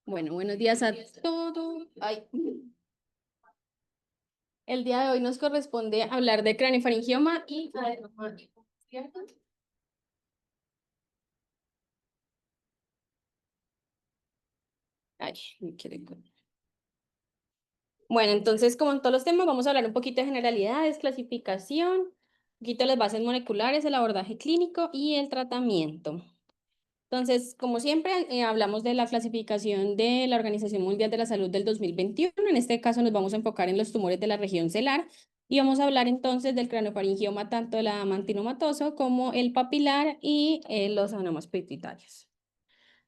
Bueno, buenos días a todos. Ay. El día de hoy nos corresponde hablar de craneofaringioma y adenoma, ¿cierto? Ay, me quedé con- Bueno, entonces, como en todos los temas, vamos a hablar un poquito de generalidades, clasificación, un poquito de las bases moleculares, el abordaje clínico y el tratamiento. Entonces, como siempre, hablamos de la clasificación de la Organización Mundial de la Salud del 2021. En este caso nos vamos a enfocar en los tumores de la región celar y vamos a hablar entonces del craneofaringioma, tanto el adamantinomatoso como el papilar y los adenomas pituitarios.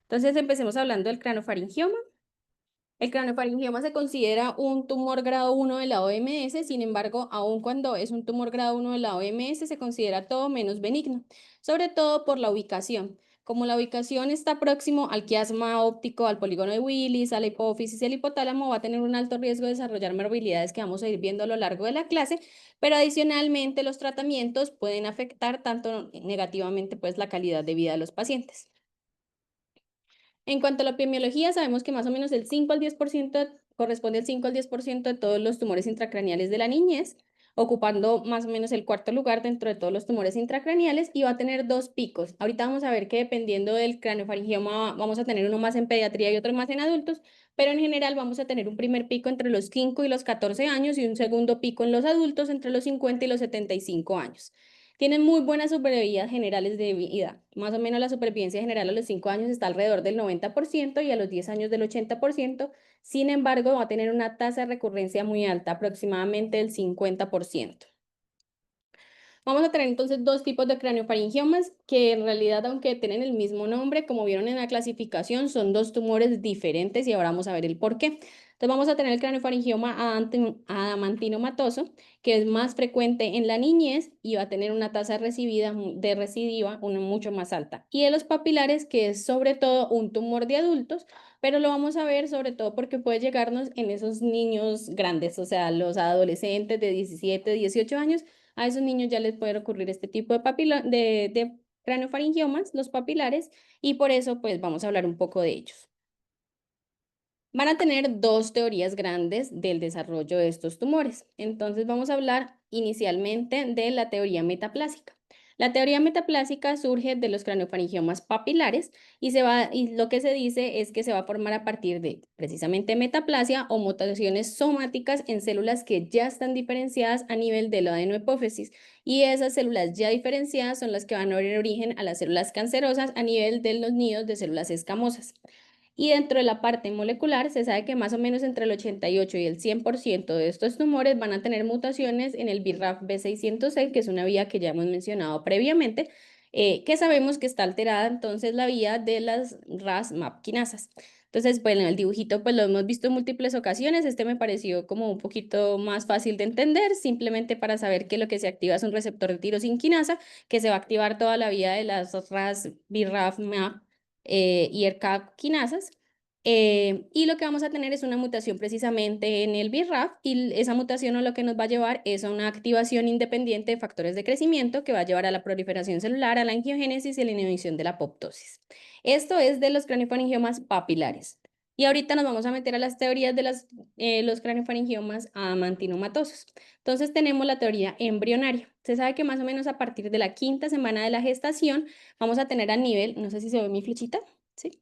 Entonces, empecemos hablando del craneofaringioma. El craneofaringioma se considera un tumor grado 1 de la OMS, sin embargo, aun cuando es un tumor grado 1 de la OMS, se considera todo menos benigno, sobre todo por la ubicación. Como la ubicación está próximo al quiasma óptico, al polígono de Willis, a la hipófisis y al hipotálamo, va a tener un alto riesgo de desarrollar morbilidades que vamos a ir viendo a lo largo de la clase, pero adicionalmente los tratamientos pueden afectar tanto negativamente pues la calidad de vida de los pacientes. En cuanto a la epidemiología, sabemos que más o menos el 5 al 10% corresponde al 5 al 10% de todos los tumores intracraneales de la niñez, ocupando más o menos el cuarto lugar dentro de todos los tumores intracraneales y va a tener dos picos. Ahorita vamos a ver que dependiendo del craneofaringioma vamos a tener uno más en pediatría y otro más en adultos, pero en general vamos a tener un primer pico entre los 5 y los 14 años y un segundo pico en los adultos entre los 50 y los 75 años. Tienen muy buenas supervivencias generales de vida. Más o menos la supervivencia general a los 5 años está alrededor del 90% y a los 10 años del 80%. Sin embargo, va a tener una tasa de recurrencia muy alta, aproximadamente del 50%. Vamos a tener entonces dos tipos de craneofaringiomas que en realidad, aunque tienen el mismo nombre, como vieron en la clasificación, son dos tumores diferentes y ahora vamos a ver el por qué. Entonces vamos a tener el craneofaringioma adamantinomatoso, que es más frecuente en la niñez y va a tener una tasa de recidiva mucho más alta. Y de los papilares, que es sobre todo un tumor de adultos, pero lo vamos a ver sobre todo porque puede llegarnos en esos niños grandes, o sea, los adolescentes de 17, 18 años. A esos niños ya les puede ocurrir este tipo de craneofaringiomas, los papilares, y por eso pues vamos a hablar un poco de ellos. Van a tener dos teorías grandes del desarrollo de estos tumores. Entonces vamos a hablar inicialmente de la teoría metaplásica. La teoría metaplásica surge de los craneofaringiomas papilares y lo que se dice es que se va a formar a partir de precisamente metaplasia o mutaciones somáticas en células que ya están diferenciadas a nivel de la adenohipófisis y esas células ya diferenciadas son las que van a dar origen a las células cancerosas a nivel de los nidos de células escamosas. Y dentro de la parte molecular se sabe que más o menos entre el 88 y el 100% de estos tumores van a tener mutaciones en el BRAF B606, que es una vía que ya hemos mencionado previamente, que sabemos que está alterada entonces la vía de las RAS-MAP quinasas. Entonces, bueno, el dibujito pues lo hemos visto en múltiples ocasiones, este me pareció como un poquito más fácil de entender, simplemente para saber que lo que se activa es un receptor de tirosin quinasa, que se va a activar toda la vía de las RAS, BRAF, MAP y ERK quinasas. Y lo que vamos a tener es una mutación precisamente en el BRAF y esa mutación lo que nos va a llevar es a una activación independiente de factores de crecimiento que va a llevar a la proliferación celular, a la angiogénesis y a la inhibición de la apoptosis. Esto es de los craneofaringiomas papilares. Y ahorita nos vamos a meter a las teorías de los craneofaringiomas adamantinomatosos. Entonces tenemos la teoría embrionaria. Se sabe que más o menos a partir de la quinta semana de la gestación vamos a tener a nivel, no sé si se ve mi flechita, ¿sí?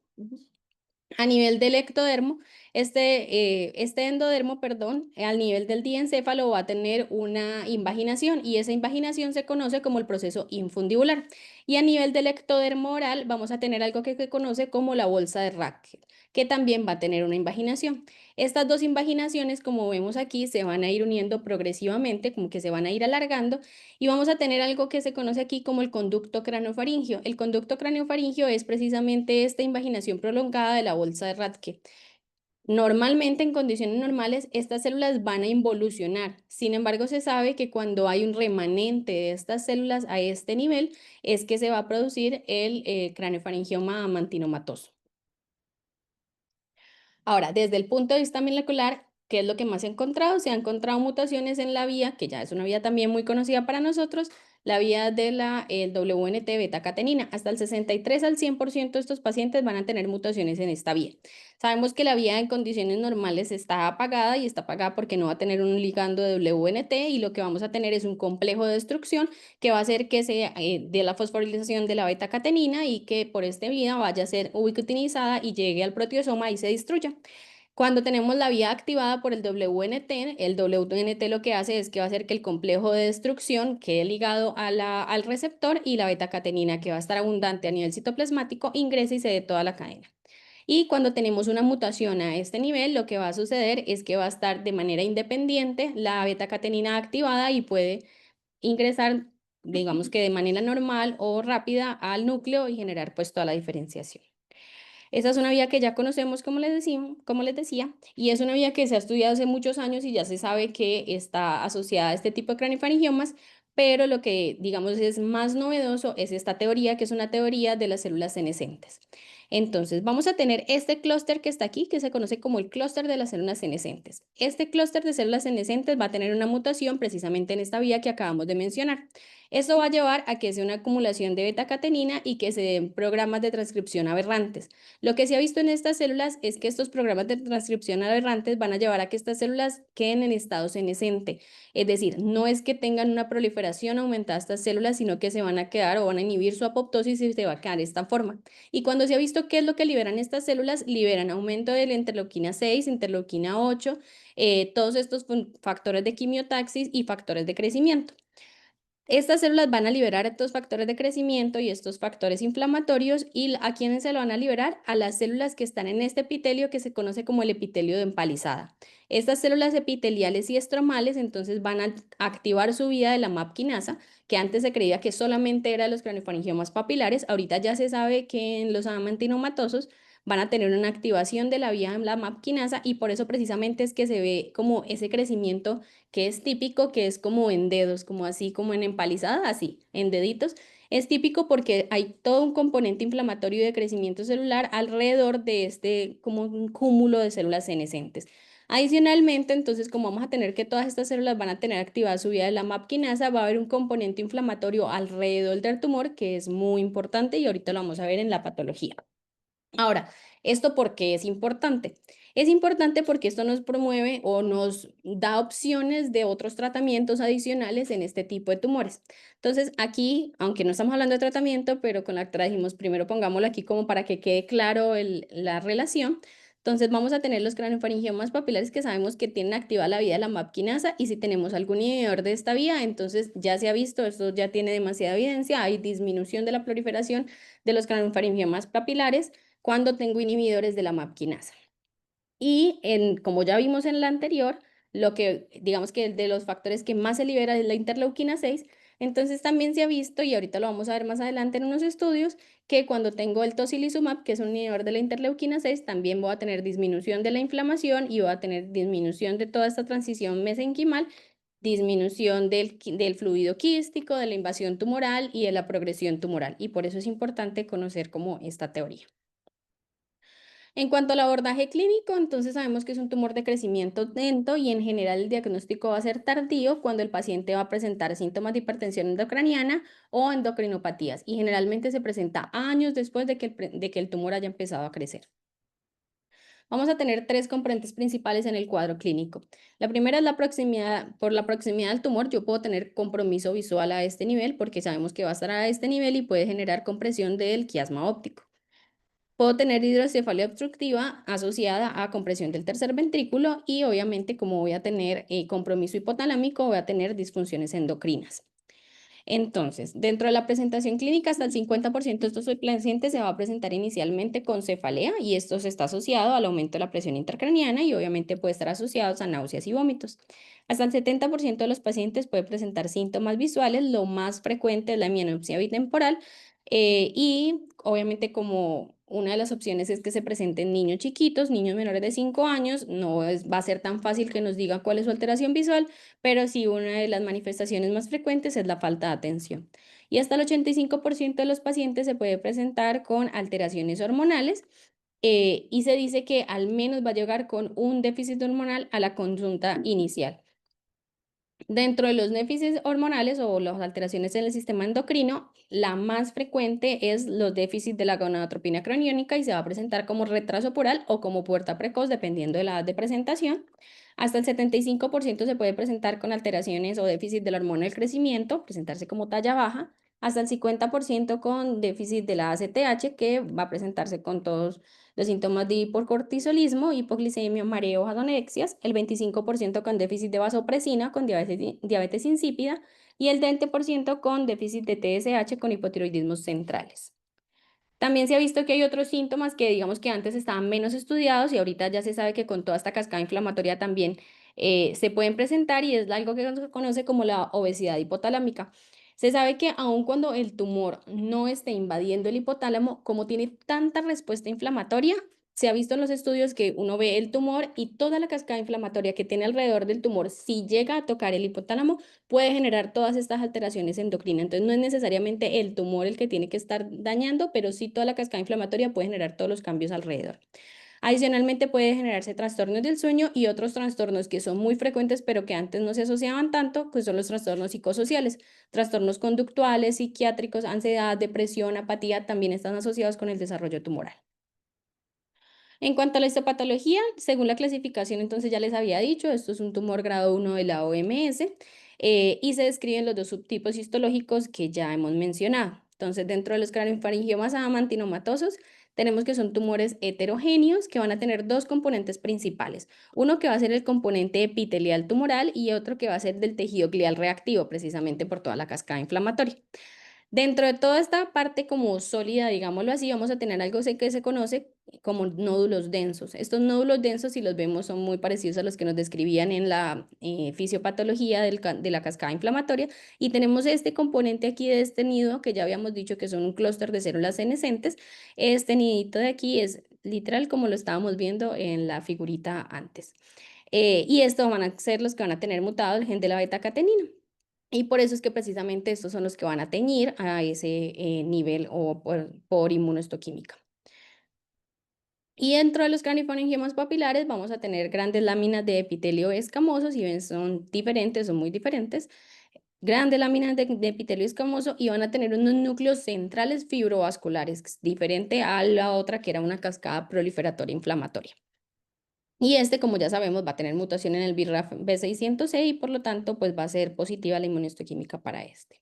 A nivel del ectodermo, este endodermo, perdón, al nivel del diencéfalo va a tener una invaginación y esa invaginación se conoce como el proceso infundibular. Y a nivel del ectodermo oral vamos a tener algo que se conoce como la bolsa de Racket, que también va a tener una invaginación. Estas dos invaginaciones, como vemos aquí, se van a ir uniendo progresivamente, como que se van a ir alargando y vamos a tener algo que se conoce aquí como el conducto craneofaringio. El conducto craneofaringio es precisamente esta invaginación prolongada de la bolsa de Rathke. Normalmente, en condiciones normales, estas células van a involucionar. Sin embargo, se sabe que cuando hay un remanente de estas células a este nivel, es que se va a producir el craneofaringioma adamantinomatoso. Ahora, desde el punto de vista molecular, ¿qué es lo que más se ha encontrado? Se han encontrado mutaciones en la vía, que ya es una vía también muy conocida para nosotros, la vía de el WNT beta-catenina. Hasta el 63 al 100% de estos pacientes van a tener mutaciones en esta vía. Sabemos que la vía en condiciones normales está apagada y está apagada porque no va a tener un ligando de WNT y lo que vamos a tener es un complejo de destrucción que va a hacer que se dé la fosforilación de la beta-catenina y que por esta vía vaya a ser ubiquitinizada y llegue al proteosoma y se destruya. Cuando tenemos la vía activada por el WNT, el WNT lo que hace es que va a hacer que el complejo de destrucción quede ligado al receptor y la beta-catenina, que va a estar abundante a nivel citoplasmático, ingrese y se dé toda la cadena. Y cuando tenemos una mutación a este nivel, lo que va a suceder es que va a estar de manera independiente la beta-catenina activada y puede ingresar, digamos que de manera normal o rápida al núcleo y generar pues toda la diferenciación. Esa es una vía que ya conocemos, como les decía, y es una vía que se ha estudiado hace muchos años y ya se sabe que está asociada a este tipo de craniofaringiomas, pero lo que, digamos, es más novedoso es esta teoría, que es una teoría de las células senescentes. Entonces, vamos a tener este clúster que está aquí, que se conoce como el clúster de las células senescentes. Este clúster de células senescentes va a tener una mutación precisamente en esta vía que acabamos de mencionar. Esto va a llevar a que sea una acumulación de beta-catenina y que se den programas de transcripción aberrantes. Lo que se ha visto en estas células es que estos programas de transcripción aberrantes van a llevar a que estas células queden en estado senescente. Es decir, no es que tengan una proliferación aumentada estas células, sino que se van a quedar o van a inhibir su apoptosis y se va a quedar de esta forma. Y cuando se ha visto qué es lo que liberan estas células, liberan aumento de la interleuquina 6, interleuquina 8, todos estos factores de quimiotaxis y factores de crecimiento. Estas células van a liberar estos factores de crecimiento y estos factores inflamatorios. ¿Y a quiénes se lo van a liberar? A las células que están en este epitelio que se conoce como el epitelio de empalizada. Estas células epiteliales y estromales entonces van a activar su vía de la MAP quinasa, que antes se creía que solamente era de los craniofaringiomas papilares. Ahorita ya se sabe que en los amantinomatosos van a tener una activación de la vía de la MAP quinasa y por eso precisamente es que se ve como ese crecimiento que es típico, que es como en dedos, como así, como en empalizada, así, en deditos. Es típico porque hay todo un componente inflamatorio de crecimiento celular alrededor de este, como un cúmulo de células senescentes. Adicionalmente, entonces, como vamos a tener que todas estas células van a tener activada su vía de la MAP quinasa, va a haber un componente inflamatorio alrededor del tumor que es muy importante y ahorita lo vamos a ver en la patología. Ahora, ¿esto por qué es importante? Es importante porque esto nos promueve o nos da opciones de otros tratamientos adicionales en este tipo de tumores. Entonces, aquí, aunque no estamos hablando de tratamiento, pero con la doctora dijimos, primero pongámoslo aquí como para que quede claro la relación. Entonces, vamos a tener los craniofaringiomas papilares que sabemos que tienen activada la vía de la MAP quinasa y si tenemos algún inhibidor de esta vía, entonces ya se ha visto, esto ya tiene demasiada evidencia, hay disminución de la proliferación de los craniofaringiomas papilares cuando tengo inhibidores de la MAP quinasa. Y como ya vimos en la anterior, lo que digamos que de los factores que más se libera es la interleuquina 6, entonces también se ha visto, y ahorita lo vamos a ver más adelante en unos estudios, que cuando tengo el tocilizumab, que es un inhibidor de la interleuquina 6, también voy a tener disminución de la inflamación y voy a tener disminución de toda esta transición mesenquimal, disminución del fluido quístico, de la invasión tumoral y de la progresión tumoral. Y por eso es importante conocer como esta teoría. En cuanto al abordaje clínico, entonces sabemos que es un tumor de crecimiento lento y en general el diagnóstico va a ser tardío cuando el paciente va a presentar síntomas de hipertensión endocraniana o endocrinopatías y generalmente se presenta años después de que el tumor haya empezado a crecer. Vamos a tener tres componentes principales en el cuadro clínico. La primera es la proximidad. Por la proximidad al tumor, yo puedo tener compromiso visual a este nivel porque sabemos que va a estar a este nivel y puede generar compresión del quiasma óptico. Puedo tener hidrocefalia obstructiva asociada a compresión del tercer ventrículo y obviamente como voy a tener compromiso hipotalámico, voy a tener disfunciones endocrinas. Entonces, dentro de la presentación clínica, hasta el 50% de estos pacientes se va a presentar inicialmente con cefalea y esto se está asociado al aumento de la presión intracraniana y obviamente puede estar asociado a náuseas y vómitos. Hasta el 70% de los pacientes puede presentar síntomas visuales, lo más frecuente es la mianopsia bitemporal y obviamente como una de las opciones es que se presenten niños chiquitos, niños menores de 5 años, va a ser tan fácil que nos diga cuál es su alteración visual, pero sí una de las manifestaciones más frecuentes es la falta de atención. Y hasta el 85% de los pacientes se puede presentar con alteraciones hormonales y se dice que al menos va a llegar con un déficit hormonal a la consulta inicial. Dentro de los déficits hormonales o las alteraciones en el sistema endocrino, la más frecuente es los déficits de la gonadotropina croniónica y se va a presentar como retraso pural o como pubertad precoz, dependiendo de la edad de presentación. Hasta el 75% se puede presentar con alteraciones o déficit de la hormona del crecimiento, presentarse como talla baja. Hasta el 50% con déficit de la ACTH, que va a presentarse con todos los síntomas de hipocortisolismo, hipoglicemia, mareo, adonexias, el 25% con déficit de vasopresina, con diabetes insípida, y el 20% con déficit de TSH con hipotiroidismos centrales. También se ha visto que hay otros síntomas que digamos que antes estaban menos estudiados y ahorita ya se sabe que con toda esta cascada inflamatoria también se pueden presentar y es algo que se conoce como la obesidad hipotalámica. Se sabe que aun cuando el tumor no esté invadiendo el hipotálamo, como tiene tanta respuesta inflamatoria, se ha visto en los estudios que uno ve el tumor y toda la cascada inflamatoria que tiene alrededor del tumor, si llega a tocar el hipotálamo, puede generar todas estas alteraciones endocrinas. Entonces, no es necesariamente el tumor el que tiene que estar dañando, pero sí toda la cascada inflamatoria puede generar todos los cambios alrededor. Adicionalmente, puede generarse trastornos del sueño y otros trastornos que son muy frecuentes, pero que antes no se asociaban tanto, que son los trastornos psicosociales. Trastornos conductuales, psiquiátricos, ansiedad, depresión, apatía, también están asociados con el desarrollo tumoral. En cuanto a la histopatología, según la clasificación, entonces ya les había dicho, esto es un tumor grado 1 de la OMS y se describen los dos subtipos histológicos que ya hemos mencionado. Entonces, dentro de los craniofaringiomas amantinomatosos, tenemos que son tumores heterogéneos que van a tener dos componentes principales. Uno que va a ser el componente epitelial tumoral y otro que va a ser del tejido glial reactivo, precisamente por toda la cascada inflamatoria. Dentro de toda esta parte como sólida, digámoslo así, vamos a tener algo que se conoce como nódulos densos. Estos nódulos densos, si los vemos, son muy parecidos a los que nos describían en la fisiopatología de la cascada inflamatoria. Y tenemos este componente aquí de este nido, que ya habíamos dicho que son un clúster de células senescentes. Este nidito de aquí es literal como lo estábamos viendo en la figurita antes. Y estos van a ser los que van a tener mutado el gen de la beta-catenina. Y por eso es que precisamente estos son los que van a teñir a ese nivel o por inmunohistoquímica. Y dentro de los craniofaringiomas papilares vamos a tener grandes láminas de epitelio escamoso, si ven son diferentes, son muy diferentes, grandes láminas de epitelio escamoso y van a tener unos núcleos centrales fibrovasculares, que es diferente a la otra que era una cascada proliferatoria inflamatoria. Y este, como ya sabemos, va a tener mutación en el BRAF B600E y por lo tanto, pues va a ser positiva la inmunohistoquímica para este.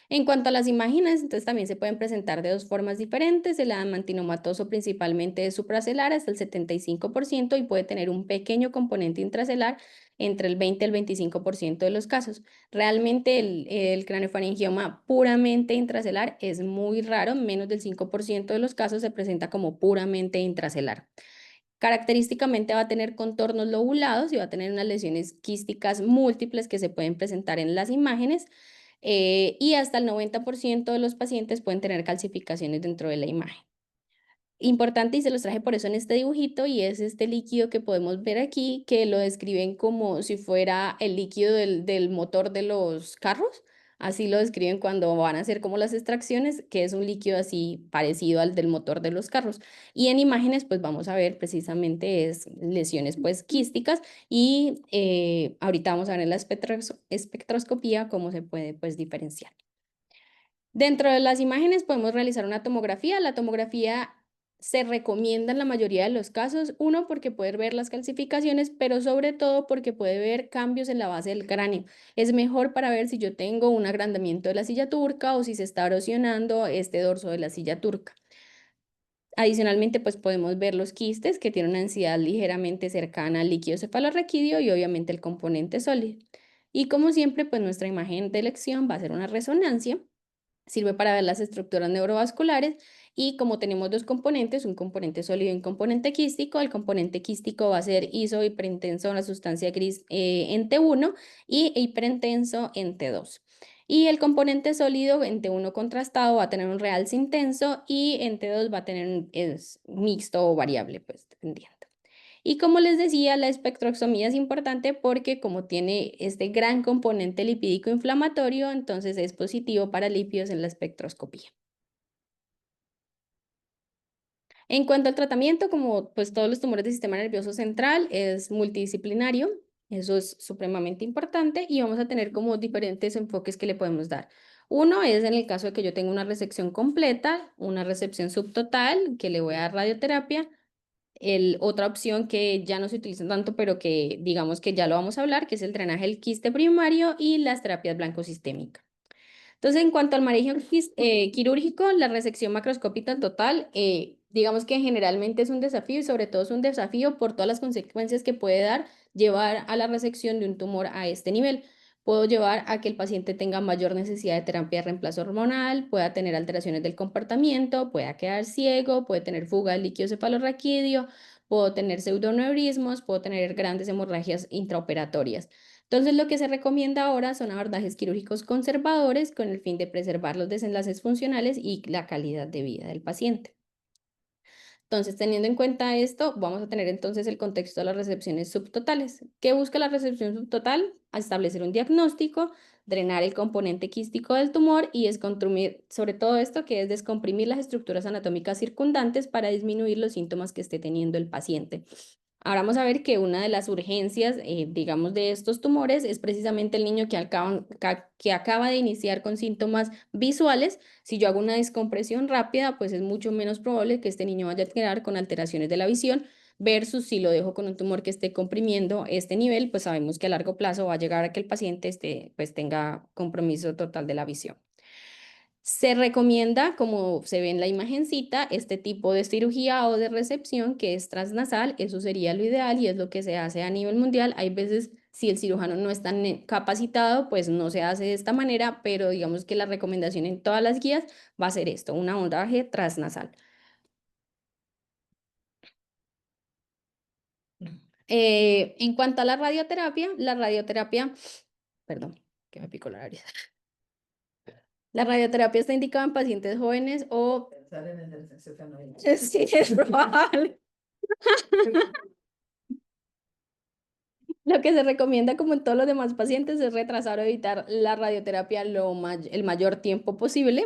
En cuanto a las imágenes, entonces también se pueden presentar de dos formas diferentes. El amantinomatoso principalmente es supracelar hasta el 75% y puede tener un pequeño componente intracelular entre el 20 y el 25% de los casos. Realmente el craneofaringioma puramente intracelular es muy raro, menos del 5% de los casos se presenta como puramente intracelular. Característicamente va a tener contornos lobulados y va a tener unas lesiones quísticas múltiples que se pueden presentar en las imágenes y hasta el 90% de los pacientes pueden tener calcificaciones dentro de la imagen. Importante y se los traje por eso en este dibujito y es este líquido que podemos ver aquí que lo describen como si fuera el líquido del motor de los carros. Así lo describen cuando van a hacer como las extracciones, que es un líquido así parecido al del motor de los carros. Y en imágenes pues vamos a ver precisamente es lesiones pues quísticas y ahorita vamos a ver en la espectroscopía cómo se puede pues diferenciar. Dentro de las imágenes podemos realizar una tomografía. La tomografía se recomienda en la mayoría de los casos, uno, porque puede ver las calcificaciones, pero sobre todo porque puede ver cambios en la base del cráneo. Es mejor para ver si yo tengo un agrandamiento de la silla turca o si se está erosionando este dorso de la silla turca. Adicionalmente, pues podemos ver los quistes que tienen una densidad ligeramente cercana al líquido cefalorraquídeo y obviamente el componente sólido. Y como siempre, pues nuestra imagen de elección va a ser una resonancia. Sirve para ver las estructuras neurovasculares y como tenemos dos componentes, un componente sólido y un componente quístico, el componente quístico va a ser iso hiperintenso, una sustancia gris en T1 y hiperintenso en T2. Y el componente sólido en T1 contrastado va a tener un realce intenso y en T2 va a tener es mixto o variable, pues dependiendo. Y como les decía, la espectroxomía es importante porque como tiene este gran componente lipídico inflamatorio, entonces es positivo para lípidos en la espectroscopía. En cuanto al tratamiento, como pues todos los tumores del sistema nervioso central, es multidisciplinario. Eso es supremamente importante y vamos a tener como diferentes enfoques que le podemos dar. Uno es en el caso de que yo tenga una resección completa, una resección subtotal, que le voy a dar radioterapia. Otra opción que ya no se utiliza tanto, pero que digamos que ya lo vamos a hablar, que es el drenaje del quiste primario y las terapias blancosistémicas. Entonces, en cuanto al manejo quirúrgico, la resección macroscópica total, digamos que generalmente es un desafío y sobre todo es un desafío por todas las consecuencias que puede dar llevar a la resección de un tumor a este nivel. Puedo llevar a que el paciente tenga mayor necesidad de terapia de reemplazo hormonal, pueda tener alteraciones del comportamiento, pueda quedar ciego, puede tener fuga del líquido cefalorraquídeo, puedo tener pseudoneurismos, puedo tener grandes hemorragias intraoperatorias. Entonces, lo que se recomienda ahora son abordajes quirúrgicos conservadores con el fin de preservar los desenlaces funcionales y la calidad de vida del paciente. Entonces, teniendo en cuenta esto, vamos a tener entonces el contexto de las recepciones subtotales. ¿Qué busca la recepción subtotal? A establecer un diagnóstico, drenar el componente quístico del tumor y descomprimir, sobre todo esto, que es descomprimir las estructuras anatómicas circundantes para disminuir los síntomas que esté teniendo el paciente. Ahora vamos a ver que una de las urgencias, digamos, de estos tumores es precisamente el niño que acaba de iniciar con síntomas visuales. Si yo hago una descompresión rápida, pues es mucho menos probable que este niño vaya a quedar con alteraciones de la visión, versus si lo dejo con un tumor que esté comprimiendo este nivel, pues sabemos que a largo plazo va a llegar a que el paciente pues tenga compromiso total de la visión. Se recomienda, como se ve en la imagencita, este tipo de cirugía o de recepción que es transnasal, eso sería lo ideal y es lo que se hace a nivel mundial. Hay veces, si el cirujano no está capacitado, pues no se hace de esta manera, pero digamos que la recomendación en todas las guías va a ser esto, un abordaje transnasal. En cuanto a la radioterapia, perdón, que me picó la nariz. La radioterapia está indicada en pacientes jóvenes o... Sí, es probable. Lo que se recomienda, como en todos los demás pacientes, es retrasar o evitar la radioterapia el mayor tiempo posible.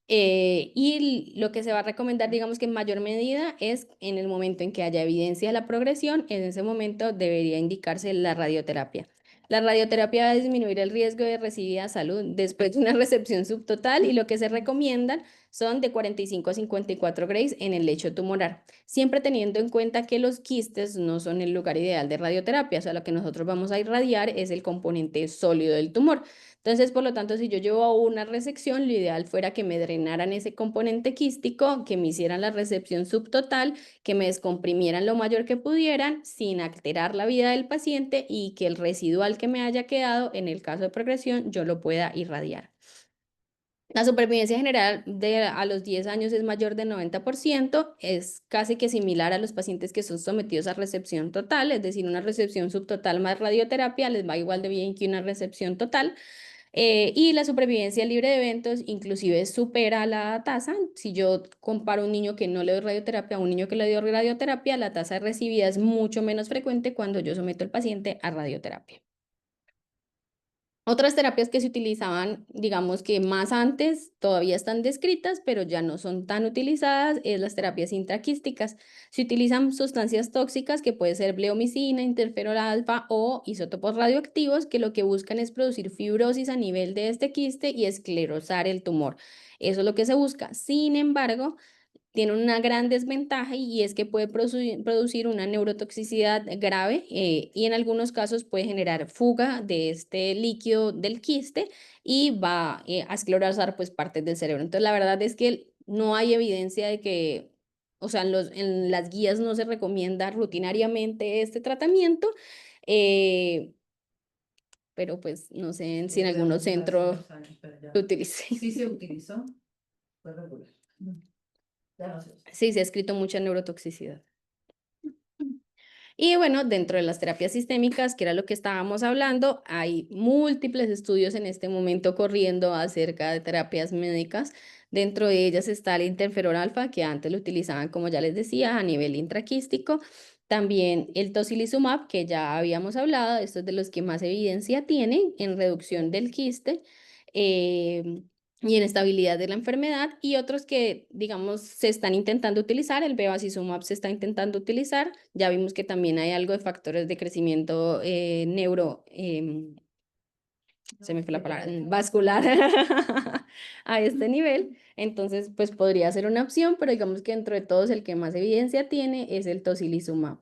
Y lo que se va a recomendar, digamos que en mayor medida, es en el momento en que haya evidencia de la progresión, en ese momento debería indicarse la radioterapia. La radioterapia va a disminuir el riesgo de recibir a salud después de una recepción subtotal y lo que se recomiendan son de 45 a 54 grays en el lecho tumoral, siempre teniendo en cuenta que los quistes no son el lugar ideal de radioterapia, o sea, lo que nosotros vamos a irradiar es el componente sólido del tumor. Entonces, por lo tanto, si yo llevo una resección, lo ideal fuera que me drenaran ese componente quístico, que me hicieran la resección subtotal, que me descomprimieran lo mayor que pudieran sin alterar la vida del paciente y que el residual que me haya quedado, en el caso de progresión, yo lo pueda irradiar. La supervivencia general a los 10 años es mayor del 90%, es casi que similar a los pacientes que son sometidos a recepción total, es decir, una recepción subtotal más radioterapia les va igual de bien que una recepción total. Y la supervivencia libre de eventos inclusive supera la tasa. Si yo comparo un niño que no le doy radioterapia a un niño que le dio radioterapia, la tasa de recibida es mucho menos frecuente cuando yo someto al paciente a radioterapia. Otras terapias que se utilizaban, digamos que más antes, todavía están descritas, pero ya no son tan utilizadas, es las terapias intraquísticas. Se utilizan sustancias tóxicas que puede ser bleomicina, interferol alfa o isótopos radioactivos que lo que buscan es producir fibrosis a nivel de este quiste y esclerosar el tumor. Eso es lo que se busca. Sin embargo, tiene una gran desventaja y es que puede producir una neurotoxicidad grave y en algunos casos puede generar fuga de este líquido del quiste y va a esclerosar pues partes del cerebro. Entonces la verdad es que no hay evidencia de que, o sea, en las guías no se recomienda rutinariamente este tratamiento, eh, pero pues no sé si en algunos centros lo utilicé. Sí se utilizó, fue regular. Ya no se usa. Sí, se ha escrito mucha neurotoxicidad. Y bueno, dentro de las terapias sistémicas, que era lo que estábamos hablando, hay múltiples estudios en este momento corriendo acerca de terapias médicas. Dentro de ellas está el interferón alfa, que antes lo utilizaban, como ya les decía, a nivel intraquístico. También el tocilizumab, que ya habíamos hablado, esto es de los que más evidencia tienen en reducción del quiste. y inestabilidad de la enfermedad, y otros que, digamos, se están intentando utilizar, el bevacizumab se está intentando utilizar, ya vimos que también hay algo de factores de crecimiento se me fue la palabra, vascular a este nivel, entonces pues podría ser una opción, pero digamos que dentro de todos el que más evidencia tiene es el tocilizumab.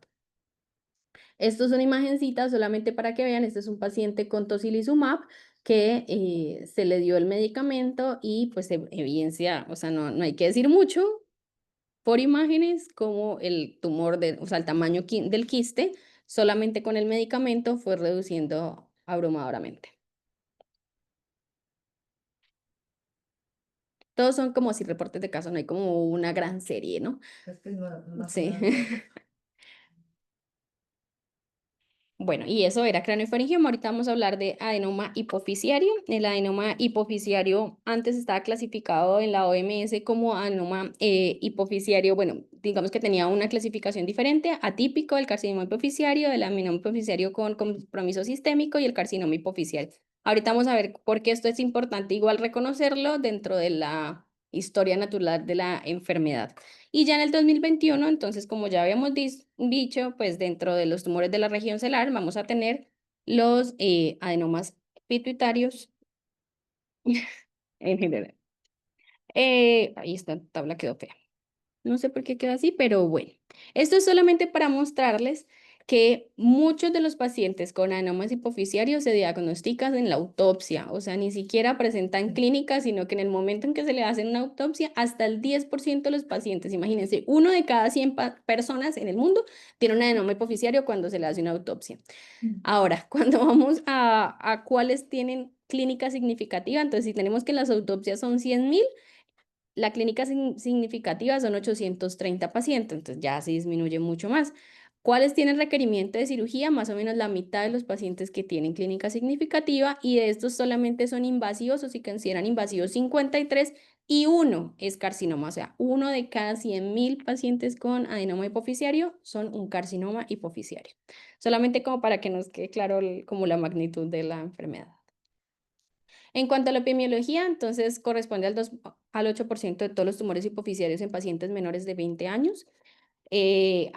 Esto es una imagencita solamente para que vean, este es un paciente con tocilizumab que se le dio el medicamento y pues evidencia, o sea, no hay que decir mucho por imágenes como el tumor, o sea, el tamaño del quiste, solamente con el medicamento fue reduciendo abrumadoramente. Todos son como si reportes de caso, no hay como una gran serie, ¿no? Es que no Sí. ponen- Bueno, y eso era craneofaringioma. Ahorita vamos a hablar de adenoma hipofisiario. El adenoma hipofisiario antes estaba clasificado en la OMS como adenoma hipofisiario. Bueno, digamos que tenía una clasificación diferente, atípico, el carcinoma hipofisiario, el adenoma hipofisiario con compromiso sistémico y el carcinoma hipofisiario. Ahorita vamos a ver por qué esto es importante igual reconocerlo dentro de la historia natural de la enfermedad. Y ya en el 2021, entonces, como ya habíamos dicho, pues dentro de los tumores de la región celular vamos a tener los adenomas pituitarios en general. Ahí esta tabla quedó fea. No sé por qué queda así, pero bueno. Esto es solamente para mostrarles que muchos de los pacientes con adenomas hipofisiarios se diagnostican en la autopsia, o sea, ni siquiera presentan clínica, sino que en el momento en que se le hacen una autopsia, hasta el 10% de los pacientes, imagínense, uno de cada 100 personas en el mundo tiene un adenoma hipofisiario cuando se le hace una autopsia. Ahora, cuando vamos a cuáles tienen clínica significativa, entonces si tenemos que las autopsias son 100.000, la clínica significativa son 830 pacientes, entonces ya se disminuye mucho más. ¿Cuáles tienen requerimiento de cirugía? Más o menos la mitad de los pacientes que tienen clínica significativa, y de estos solamente son invasivos o se consideran invasivos 53, y uno es carcinoma, o sea, uno de cada 100.000 pacientes con adenoma hipofisiario son un carcinoma hipofisiario. Solamente como para que nos quede claro como la magnitud de la enfermedad. En cuanto a la epidemiología, entonces corresponde al 8% de todos los tumores hipofisiarios en pacientes menores de 20 años.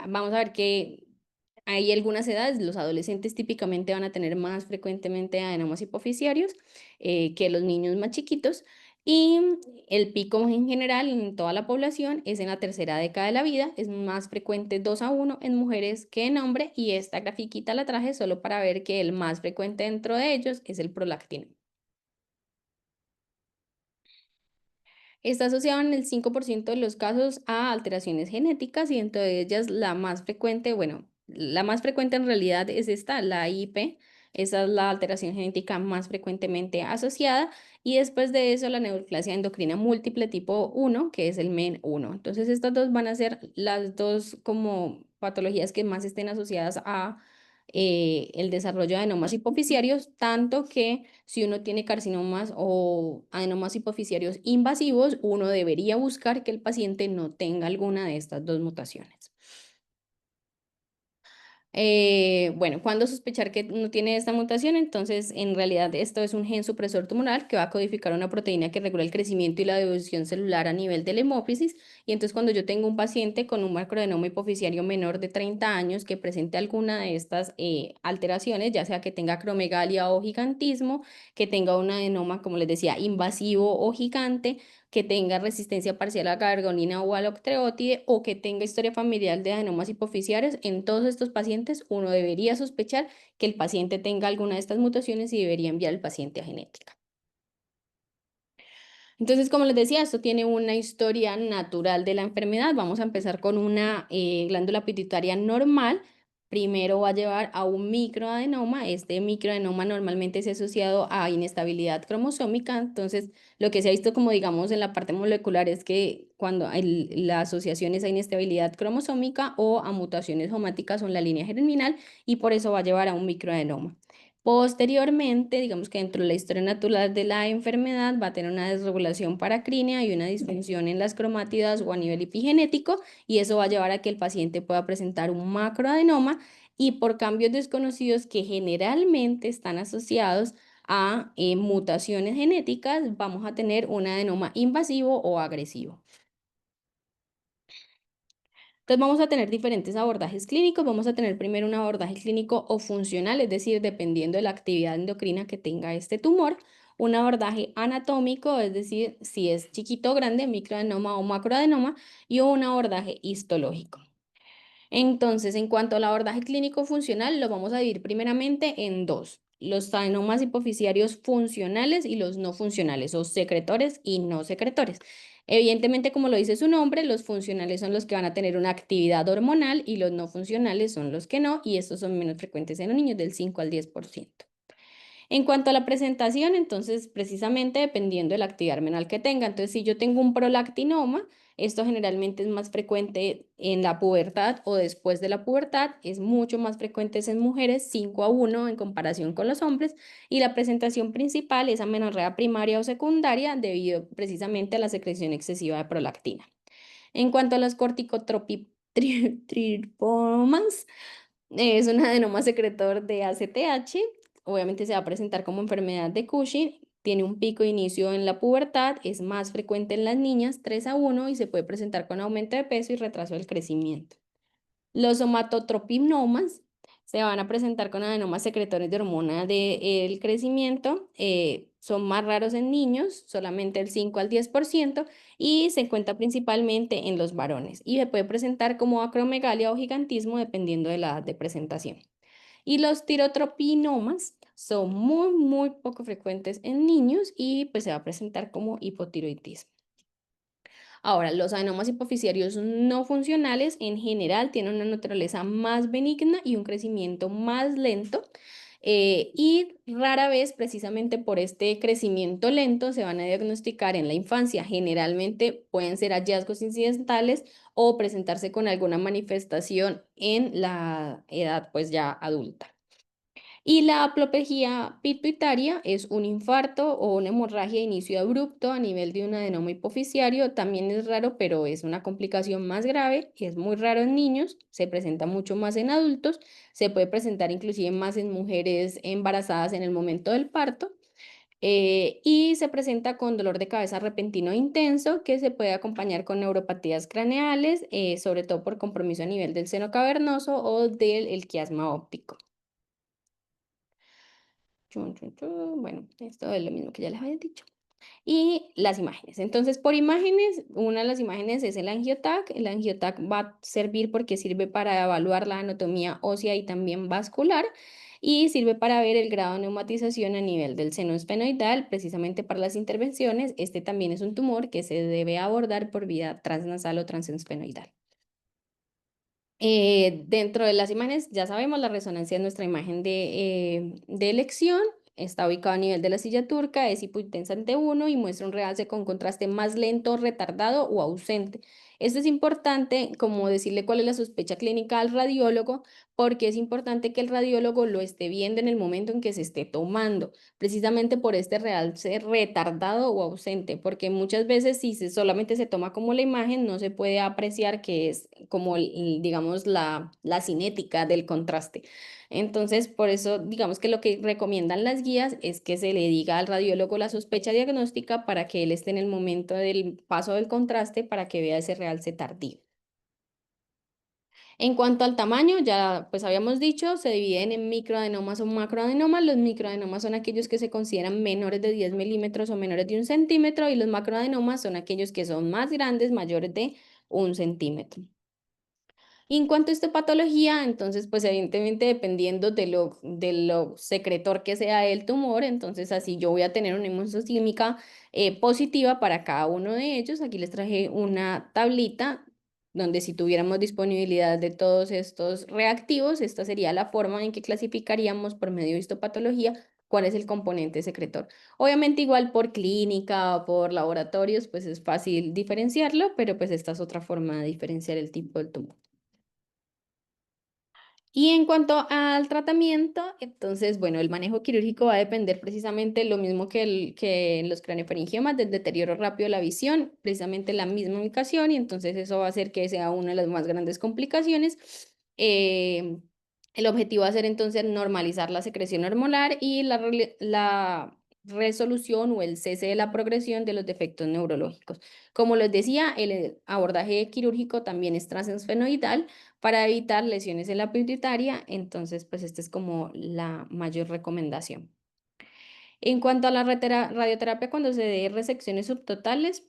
Vamos a ver que hay algunas edades, los adolescentes típicamente van a tener más frecuentemente adenomas hipofisiarios que los niños más chiquitos, y el pico en general en toda la población es en la tercera década de la vida, es más frecuente 2:1 en mujeres que en hombres, y esta grafiquita la traje solo para ver que el más frecuente dentro de ellos es el prolactina. Está asociado en el 5% de los casos a alteraciones genéticas, y entre ellas la más frecuente, bueno, la más frecuente en realidad es esta, la IP. Esa es la alteración genética más frecuentemente asociada, y después de eso la neoplasia endocrina múltiple tipo 1, que es el MEN1. Entonces estas dos van a ser las dos como patologías que más estén asociadas a el desarrollo de adenomas hipofisiarios, tanto que si uno tiene carcinomas o adenomas hipofisiarios invasivos, uno debería buscar que el paciente no tenga alguna de estas dos mutaciones. Bueno, ¿cuándo sospechar que no tiene esta mutación? Entonces, en realidad esto es un gen supresor tumoral que va a codificar una proteína que regula el crecimiento y la división celular a nivel de la hemófisis. Y entonces cuando yo tengo un paciente con un macroadenoma hipofisiario menor de 30 años que presente alguna de estas alteraciones, ya sea que tenga acromegalia o gigantismo, que tenga un adenoma, como les decía, invasivo o gigante, que tenga resistencia parcial a cargonina o al octreotide, o que tenga historia familiar de adenomas hipofisiarios, en todos estos pacientes uno debería sospechar que el paciente tenga alguna de estas mutaciones y debería enviar al paciente a genética. Entonces, como les decía, esto tiene una historia natural de la enfermedad. Vamos a empezar con una glándula pituitaria normal. Primero va a llevar a un microadenoma. Este microadenoma normalmente es asociado a inestabilidad cromosómica. Entonces, lo que se ha visto como digamos en la parte molecular es que cuando hay la asociación es a inestabilidad cromosómica o a mutaciones somáticas o en la línea germinal, y por eso va a llevar a un microadenoma. Posteriormente, digamos que dentro de la historia natural de la enfermedad va a tener una desregulación paracrínea y una disfunción en las cromátidas o a nivel epigenético, y eso va a llevar a que el paciente pueda presentar un macroadenoma, y por cambios desconocidos que generalmente están asociados a mutaciones genéticas, vamos a tener un adenoma invasivo o agresivo. Entonces vamos a tener diferentes abordajes clínicos. Vamos a tener primero un abordaje clínico o funcional, es decir, dependiendo de la actividad endocrina que tenga este tumor. Un abordaje anatómico, es decir, si es chiquito o grande, microadenoma o macroadenoma, y un abordaje histológico. Entonces, en cuanto al abordaje clínico funcional, lo vamos a dividir primeramente en dos: los adenomas hipoficiarios funcionales y los no funcionales, o secretores y no secretores. Evidentemente, como lo dice su nombre, los funcionales son los que van a tener una actividad hormonal y los no funcionales son los que no, y estos son menos frecuentes en los niños, del 5 al 10%. En cuanto a la presentación, entonces, precisamente dependiendo de la actividad hormonal que tenga. Entonces, si yo tengo un prolactinoma, esto generalmente es más frecuente en la pubertad o después de la pubertad, es mucho más frecuente en mujeres, 5 a 1 en comparación con los hombres, y la presentación principal es amenorrea primaria o secundaria debido precisamente a la secreción excesiva de prolactina. En cuanto a los corticotropitripomas, es un adenoma secretor de ACTH. Obviamente se va a presentar como enfermedad de Cushing. Tiene un pico de inicio en la pubertad, es más frecuente en las niñas, 3 a 1, y se puede presentar con aumento de peso y retraso del crecimiento. Los somatotropinomas se van a presentar con adenomas secretores de hormona del crecimiento. Son más raros en niños, solamente el 5 al 10%, y se encuentra principalmente en los varones. Y se puede presentar como acromegalia o gigantismo dependiendo de la edad de presentación. Y los tirotropinomas son muy, muy poco frecuentes en niños y pues se va a presentar como hipotiroidismo. Ahora, los adenomas hipoficiarios no funcionales en general tienen una naturaleza más benigna y un crecimiento más lento. Y rara vez, precisamente por este crecimiento lento, se van a diagnosticar en la infancia. Generalmente pueden ser hallazgos incidentales o presentarse con alguna manifestación en la edad pues ya adulta. Y la aplopejía pituitaria es un infarto o una hemorragia de inicio abrupto a nivel de un adenoma hipoficiario. También es raro, pero es una complicación más grave y es muy raro en niños. Se presenta mucho más en adultos. Se puede presentar inclusive más en mujeres embarazadas en el momento del parto. Y se presenta con dolor de cabeza repentino e intenso que se puede acompañar con neuropatías craneales, sobre todo por compromiso a nivel del seno cavernoso o del el quiasma óptico. Chun, chun, chun. Bueno, esto es lo mismo que ya les había dicho. Y las imágenes. Entonces, por imágenes, una de las imágenes es el angioTAC. El angioTAC va a servir porque sirve para evaluar la anatomía ósea y también vascular, y sirve para ver el grado de neumatización a nivel del seno esfenoidal, precisamente para las intervenciones. Este también es un tumor que se debe abordar por vía transnasal o transesfenoidal. Dentro de las imágenes, ya sabemos, la resonancia es nuestra imagen de elección. Está ubicado a nivel de la silla turca, es hipointensa ante 1 y muestra un realce con contraste más lento, retardado o ausente. Esto es importante, como decirle cuál es la sospecha clínica al radiólogo, porque es importante que el radiólogo lo esté viendo en el momento en que se esté tomando, precisamente por este realce retardado o ausente, porque muchas veces si solamente se toma como la imagen, no se puede apreciar que es como, digamos, la cinética del contraste. Entonces, por eso, digamos que lo que recomiendan las guías es que se le diga al radiólogo la sospecha diagnóstica para que él esté en el momento del paso del contraste para que vea ese realce tardío. En cuanto al tamaño, ya pues habíamos dicho, se dividen en microadenomas o macroadenomas. Los microadenomas son aquellos que se consideran menores de 10 milímetros o menores de 1 centímetro, y los macroadenomas son aquellos que son más grandes, mayores de 1 centímetro. Y en cuanto a esta patología, entonces, pues evidentemente dependiendo de lo secretor que sea el tumor, entonces así yo voy a tener una inmunohistoquímica positiva para cada uno de ellos. Aquí les traje una tablita donde si tuviéramos disponibilidad de todos estos reactivos, esta sería la forma en que clasificaríamos por medio de histopatología cuál es el componente secretor. Obviamente igual por clínica o por laboratorios, pues es fácil diferenciarlo, pero pues esta es otra forma de diferenciar el tipo del tumor. Y en cuanto al tratamiento, entonces, bueno, el manejo quirúrgico va a depender precisamente lo mismo que en los craneofaringiomas, del deterioro rápido de la visión, precisamente la misma ubicación, y entonces eso va a hacer que sea una de las más grandes complicaciones. El objetivo va a ser entonces normalizar la secreción hormonal y la resolución o el cese de la progresión de los defectos neurológicos. Como les decía, el abordaje quirúrgico también es transesfenoidal para evitar lesiones en la pituitaria, entonces pues esta es como la mayor recomendación. En cuanto a la radioterapia, cuando se dé resecciones subtotales,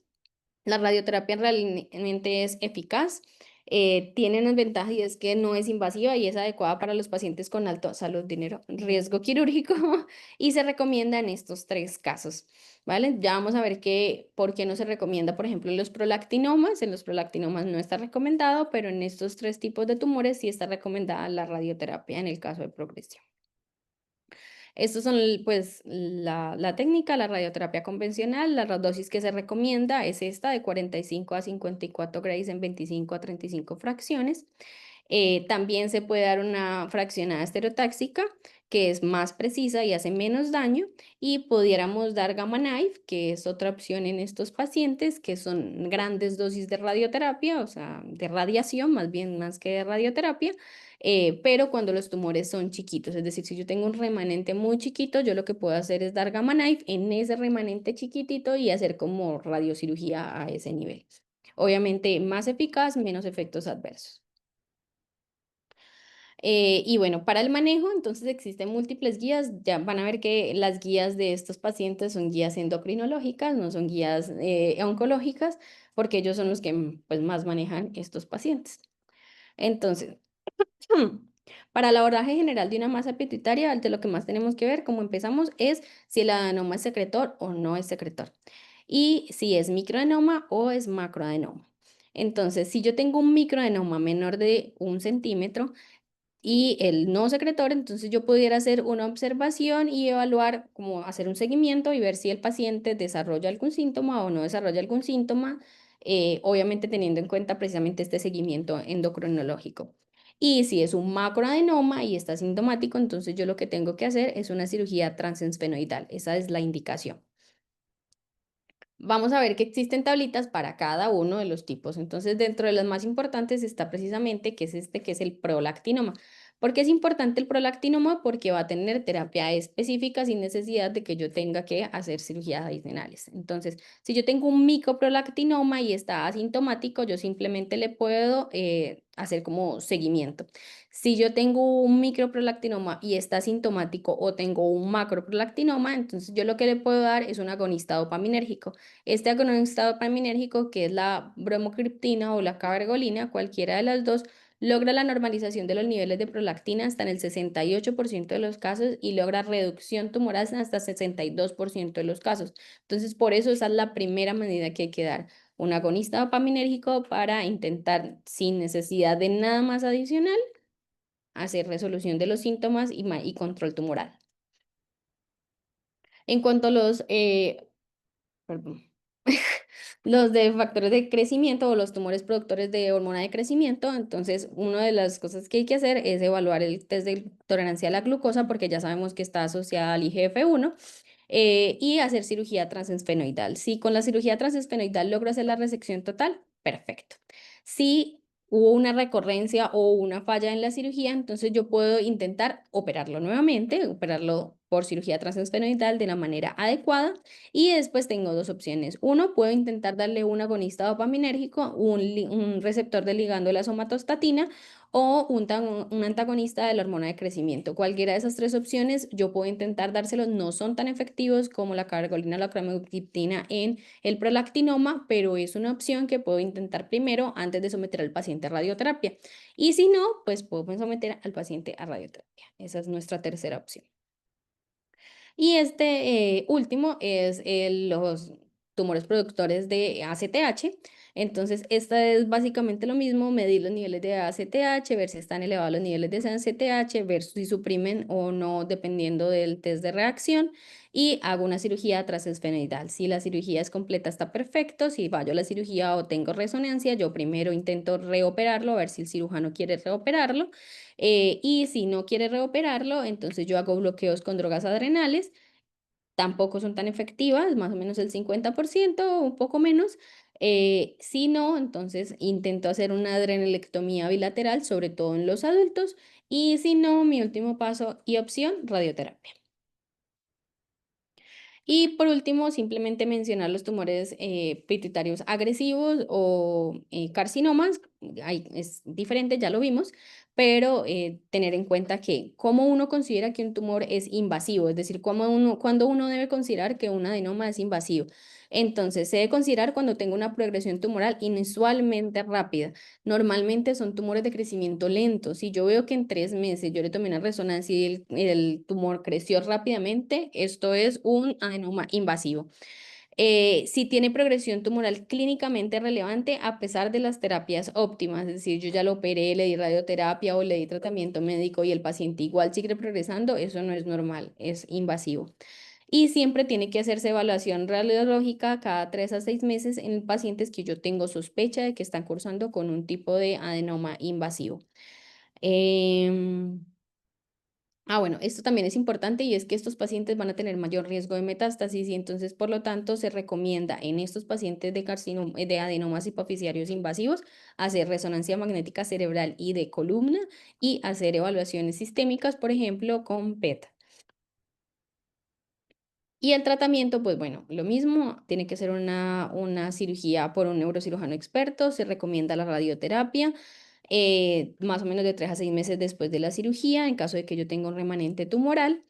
la radioterapia realmente es eficaz, tiene una ventaja y es que no es invasiva y es adecuada para los pacientes con alto salud, dinero, riesgo quirúrgico y se recomienda en estos tres casos, ¿vale? Ya vamos a ver por qué no se recomienda, por ejemplo, en los prolactinomas. En los prolactinomas no está recomendado, pero en estos tres tipos de tumores sí está recomendada la radioterapia en el caso de progresión. Estos son, pues, la técnica, la radioterapia convencional. La dosis que se recomienda es esta de 45 a 54 grays en 25 a 35 fracciones. También se puede dar una fraccionada estereotáxica, que es más precisa y hace menos daño. Y pudiéramos dar gamma knife, que es otra opción en estos pacientes, que son grandes dosis de radioterapia, o sea, de radiación, más bien más que de radioterapia, pero cuando los tumores son chiquitos, es decir, si yo tengo un remanente muy chiquito, yo lo que puedo hacer es dar gamma knife en ese remanente chiquitito y hacer como radiocirugía a ese nivel. Obviamente más eficaz, menos efectos adversos. Y bueno, para el manejo, entonces existen múltiples guías. Ya van a ver que las guías de estos pacientes son guías endocrinológicas, no son guías oncológicas, porque ellos son los que pues, más manejan estos pacientes. Entonces, para el abordaje general de una masa pituitaria, de lo que más tenemos que ver, como empezamos, es si el adenoma es secretor o no es secretor. Y si es microadenoma o es macroadenoma. Entonces, si yo tengo un microadenoma menor de 1 centímetro, y el no secretor, entonces yo pudiera hacer una observación y evaluar, como hacer un seguimiento y ver si el paciente desarrolla algún síntoma o no desarrolla algún síntoma, obviamente teniendo en cuenta precisamente este seguimiento endocrinológico. Y si es un macroadenoma y está sintomático, entonces yo lo que tengo que hacer es una cirugía transesfenoidal. Esa es la indicación. Vamos a ver que existen tablitas para cada uno de los tipos. Entonces, dentro de las más importantes está precisamente que es este, que es el prolactinoma. ¿Por qué es importante el prolactinoma? Porque va a tener terapia específica sin necesidad de que yo tenga que hacer cirugías adicionales. Entonces, si yo tengo un micoprolactinoma y está asintomático, yo simplemente le puedo hacer como seguimiento. Si yo tengo un microprolactinoma y está asintomático o tengo un macroprolactinoma, entonces yo lo que le puedo dar es un agonista dopaminérgico. Este agonista dopaminérgico, que es la bromocriptina o la cabergolina, cualquiera de las dos, logra la normalización de los niveles de prolactina hasta en el 68% de los casos y logra reducción tumoral hasta 62% de los casos. Entonces, por eso esa es la primera medida que hay que dar, un agonista dopaminérgico para intentar, sin necesidad de nada más adicional, hacer resolución de los síntomas y control tumoral. En cuanto a perdón, los de factores de crecimiento o los tumores productores de hormona de crecimiento, entonces una de las cosas que hay que hacer es evaluar el test de tolerancia a la glucosa porque ya sabemos que está asociada al IGF-1 y hacer cirugía transesfenoidal. Si con la cirugía transesfenoidal logro hacer la resección total, perfecto. Si hubo una recurrencia o una falla en la cirugía, entonces yo puedo intentar operarlo nuevamente, operarlo por cirugía transesfenoidal de la manera adecuada y después tengo dos opciones. Uno, puedo intentar darle un agonista dopaminérgico, un receptor de ligando de la somatostatina o un antagonista de la hormona de crecimiento. Cualquiera de esas tres opciones yo puedo intentar dárselos, no son tan efectivos como la cabergolina o la cramagliptina en el prolactinoma, pero es una opción que puedo intentar primero antes de someter al paciente a radioterapia. Y si no, pues puedo someter al paciente a radioterapia. Esa es nuestra tercera opción. Y este último es los tumores productores de ACTH. Entonces, esta es básicamente lo mismo, medir los niveles de ACTH, ver si están elevados los niveles de ACTH, ver si suprimen o no dependiendo del test de reacción y hago una cirugía transesfenoidal. Si la cirugía es completa, está perfecto. Si fallo la cirugía o tengo resonancia, yo primero intento reoperarlo, a ver si el cirujano quiere reoperarlo. Y si no quiere reoperarlo, entonces yo hago bloqueos con drogas adrenales, tampoco son tan efectivas, más o menos el 50%, un poco menos, Si no, entonces intento hacer una adrenalectomía bilateral, sobre todo en los adultos, y si no, mi último paso y opción, radioterapia. Y por último, simplemente mencionar los tumores pituitarios agresivos o carcinomas. Es diferente, ya lo vimos, pero tener en cuenta que cómo uno considera que un tumor es invasivo, es decir, cuando uno debe considerar que un adenoma es invasivo. Entonces, se debe considerar cuando tengo una progresión tumoral inusualmente rápida. Normalmente son tumores de crecimiento lento. Si yo veo que en 3 meses yo le tomé una resonancia y el tumor creció rápidamente, esto es un adenoma invasivo. Si tiene progresión tumoral clínicamente relevante a pesar de las terapias óptimas, es decir, yo ya lo operé, le di radioterapia o le di tratamiento médico y el paciente igual sigue progresando, eso no es normal, es invasivo. Y siempre tiene que hacerse evaluación radiológica cada 3 a 6 meses en pacientes que yo tengo sospecha de que están cursando con un tipo de adenoma invasivo. Em, bueno, esto también es importante y es que estos pacientes van a tener mayor riesgo de metástasis y entonces, por lo tanto, se recomienda en estos pacientes de adenomas hipoficiarios invasivos hacer resonancia magnética cerebral y de columna y hacer evaluaciones sistémicas, por ejemplo, con PET. Y el tratamiento, pues bueno, lo mismo, tiene que ser una cirugía por un neurocirujano experto, se recomienda la radioterapia, más o menos de 3 a 6 meses después de la cirugía, en caso de que yo tenga un remanente tumoral.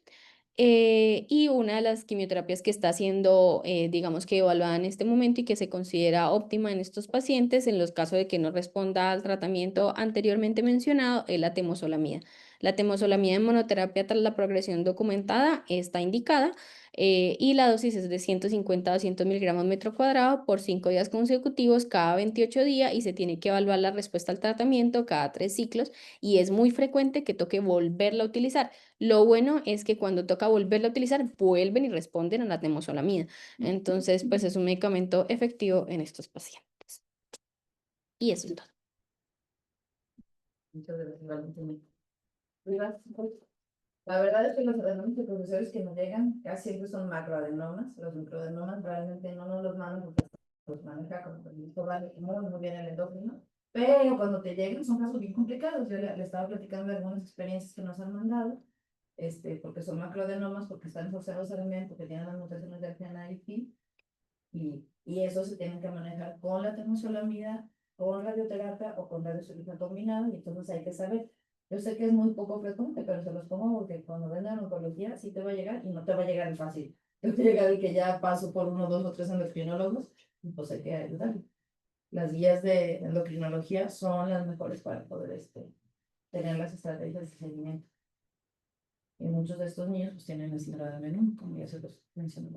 Y una de las quimioterapias que está siendo, digamos que evaluada en este momento y que se considera óptima en estos pacientes, en los casos de que no responda al tratamiento anteriormente mencionado, es la temozolomida. La temozolomida en monoterapia tras la progresión documentada está indicada y la dosis es de 150 a 200 miligramos metro cuadrado por 5 días consecutivos cada 28 días y se tiene que evaluar la respuesta al tratamiento cada 3 ciclos y es muy frecuente que toque volverla a utilizar. Lo bueno es que cuando toca volverla a utilizar, vuelven y responden a la temozolomida. Entonces, pues es un medicamento efectivo en estos pacientes. Y eso es todo. Muchas gracias, Valentina. La verdad es que los adenomas de profesores que nos llegan casi siempre son macroadenomas. Los microadenomas realmente no nos los mandan porque los maneja como el ministro Vale muy bien el endócrino. Pero cuando te llegan son casos bien complicados. Yo le estaba platicando de algunas experiencias que nos han mandado, porque son macroadenomas, porque están asociados al AMEN, porque tienen las mutaciones de APNA y PI. Y eso se tienen que manejar con la temozolomida, con radioterapia o con radiocirugía combinada. Y entonces hay que saber. Yo sé que es muy poco frecuente, pero se los pongo porque cuando vengan a oncología sí te va a llegar y no te va a llegar el fácil. Te va a llegar el que ya paso por 1, 2 o 3 endocrinólogos y pues hay que ayudarle. Las guías de endocrinología son las mejores para poder tener las estrategias de seguimiento. Y muchos de estos niños pues tienen el síndrome de Menú, como ya se los mencioné.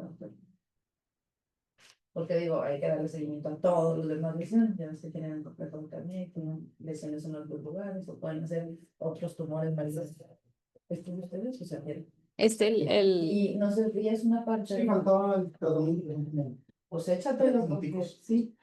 Porque digo, hay que darle seguimiento a todos los demás lesiones, ya ves que tienen complejo también, tienen lesiones en otros lugares, o pueden hacer otros tumores malignos. ¿Estudian ustedes o se refieren? Y no sé, y es una parte. Sí, faltaba el predominio. Pues échatelo, porque sí.